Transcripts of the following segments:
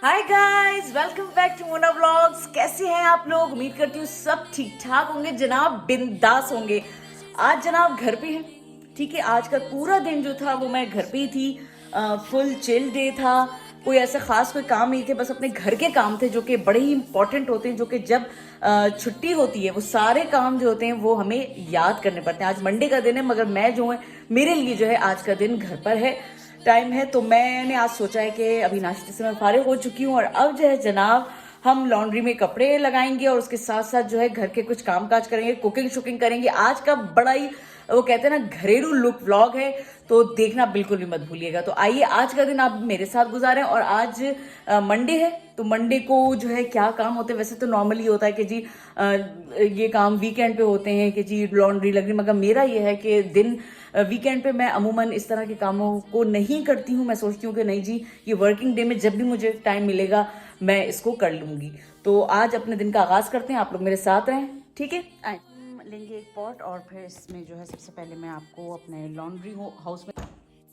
Hi guys, welcome back to Mona vlogs. कैसे हैं आप लोग? उम्मीद करती हूँ सब ठीक ठाक होंगे जनाब, बिंदास होंगे। आज जनाब घर पे हैं, ठीक है। आज का पूरा दिन जो था वो मैं घर पे ही थी। फुल चिल डे था। कोई ऐसा खास कोई काम नहीं थे, बस अपने घर के काम थे जो कि बड़े ही इंपॉर्टेंट होते हैं, जो कि जब छुट्टी होती है वो सारे काम जो होते हैं वो हमें याद करने पड़ते हैं। आज मंडे का दिन है, मगर मैं जो है मेरे लिए जो है आज का दिन घर पर है, टाइम है। तो मैंने आज सोचा है कि अभी नाश्ते से मैं फारिग हो चुकी हूँ और अब जो है जनाब हम लॉन्ड्री में कपड़े लगाएंगे और उसके साथ साथ जो है घर के कुछ काम काज करेंगे, कुकिंग शुकिंग करेंगे। आज का बड़ा ही वो कहते हैं ना घरेलू लुक व्लॉग है, तो देखना बिल्कुल भी मत भूलिएगा। तो आइए आज का दिन आप मेरे साथ गुजारें। और आज मंडे है, तो मंडे को जो है क्या काम होते हैं, वैसे तो नॉर्मली होता है कि जी ये काम वीकेंड पे होते हैं कि जी लॉन्ड्री लग रही, मगर मेरा ये है कि दिन वीकेंड पे मैं अमूमन इस तरह के कामों को नहीं करती हूँ। मैं सोचती हूँ कि नहीं जी, ये वर्किंग डे में जब भी मुझे टाइम मिलेगा मैं इसको कर लूंगी। तो आज अपने दिन का आगाज करते हैं, आप लोग मेरे साथ रहें, ठीक है। लेंगे एक पॉट और फिर इसमें जो है सबसे पहले मैं आपको अपने लॉन्ड्री हाउस में,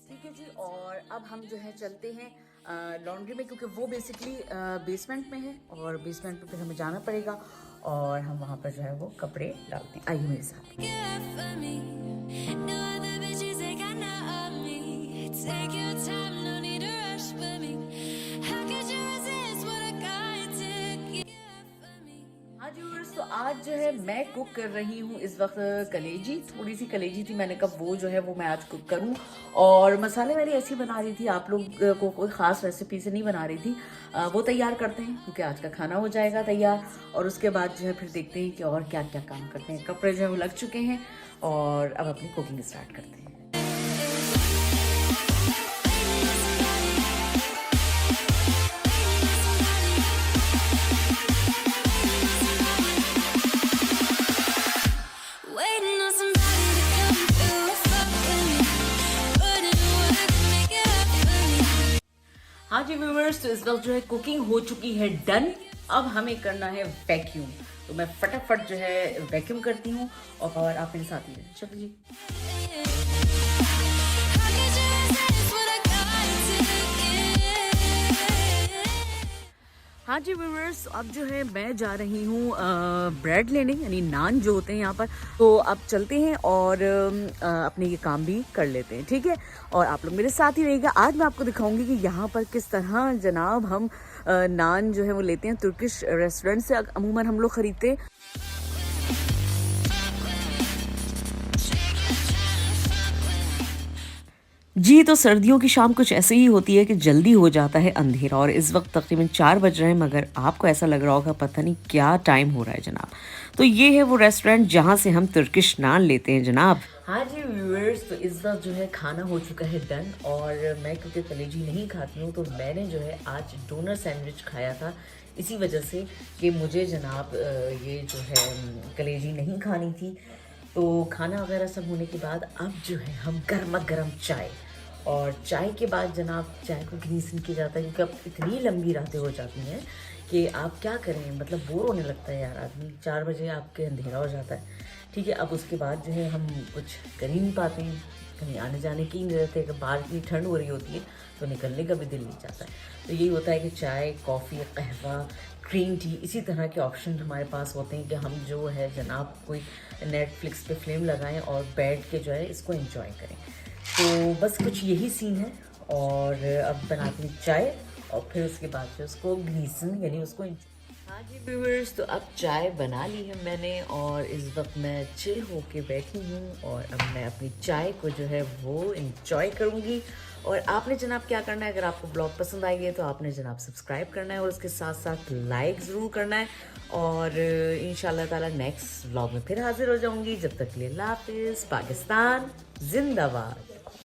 ठीक है जी। और अब हम जो है चलते हैं लॉन्ड्री में, क्योंकि वो बेसिकली बेसमेंट में है और बेसमेंट पे फिर हमें जाना पड़ेगा और हम वहाँ पर जो है वो कपड़े डालते हैं। आइए मेरे साथ। तो आज जो है मैं कुक कर रही हूँ इस वक्त कलेजी। थोड़ी सी कलेजी थी, मैंने कहा वो जो है वो मैं आज कुक करूँ। और मसाले वाली ऐसी बना रही थी, आप लोग को कोई ख़ास रेसिपी से नहीं बना रही थी। वो तैयार करते हैं क्योंकि आज का खाना हो जाएगा तैयार। और उसके बाद जो है फिर देखते हैं कि और क्या क्या काम करते हैं। कपड़े जो है वो लग चुके हैं और अब अपनी कुकिंग स्टार्ट करते हैं। हाँ जी व्यूअर्स, तो इस वक्त जो है कुकिंग हो चुकी है डन। अब हमें करना है वैक्यूम, तो मैं फटाफट जो है वैक्यूम करती हूँ और आप मेरे साथ ही रहें। चलो जी। हाँ जी व्यूअर्स, अब जो है मैं जा रही हूँ ब्रेड लेने, यानी नान जो होते हैं यहाँ पर। तो अब चलते हैं और अपने ये काम भी कर लेते हैं, ठीक है। और आप लोग मेरे साथ ही रहिएगा। आज मैं आपको दिखाऊंगी कि यहाँ पर किस तरह जनाब हम नान जो है वो लेते हैं तुर्किश रेस्टोरेंट से। अमूमन हम लोग खरीदते हैं। जी, तो सर्दियों की शाम कुछ ऐसे ही होती है कि जल्दी हो जाता है अंधेरा और इस वक्त तकरीबन 4 बज रहे हैं, मगर आपको ऐसा लग रहा होगा पता नहीं क्या टाइम हो रहा है जनाब। तो ये है वो रेस्टोरेंट जहाँ से हम तुर्किश नान लेते हैं जनाब। हाँ जी व्यूअर्स, तो इस वक्त जो है खाना हो चुका है डन। और मैं क्योंकि कलेजी नहीं खाती हूँ तो मैंने जो है आज डोनर सैंडविच खाया था, इसी वजह से कि मुझे जनाब ये जो है कलेजी नहीं खानी थी। तो खाना वगैरह सब होने के बाद अब जो है हम गर्मा गर्म चाय, और चाय के बाद जनाब चाय को ग्रीसन किया जाता है, क्योंकि अब इतनी लंबी रातें हो जाती हैं कि आप क्या करें, मतलब बोर होने लगता है यार आदमी। 4 बजे आपके अंधेरा हो जाता है, ठीक है। अब उसके बाद जो है हम कुछ कर ही नहीं पाते हैं, कहीं आने जाने की नहीं रहते। अगर बाहर इतनी ठंड हो रही होती है तो निकलने का भी दिल नहीं चाहता है। तो यही होता है कि चाय, कॉफ़ी, कहवा, ग्रीन टी, इसी तरह के ऑप्शन हमारे पास होते हैं कि हम जो है जनाब कोई नेटफ्लिक्स पे फिल्म लगाएं और बैठ के जो है इसको एंजॉय करें। तो बस कुछ यही सीन है। और अब बनाती हूँ चाय और फिर उसके बाद जो उसको ग्रीसन यानी उसको। हाँ जी व्यूअर्स, तो अब चाय बना ली है मैंने और इस वक्त मैं चिल होके बैठी हूँ और अब मैं अपनी चाय को जो है वो एंजॉय करूँगी। और आपने जनाब क्या करना है, अगर आपको ब्लॉग पसंद आई है तो आपने जनाब सब्सक्राइब करना है और उसके साथ साथ लाइक ज़रूर करना है। और इंशाल्लाह ताला नेक्स्ट ब्लॉग में फिर हाजिर हो जाऊँगी। जब तक के लिए अल्लाह हाफिज़। पाकिस्तान जिंदाबाद।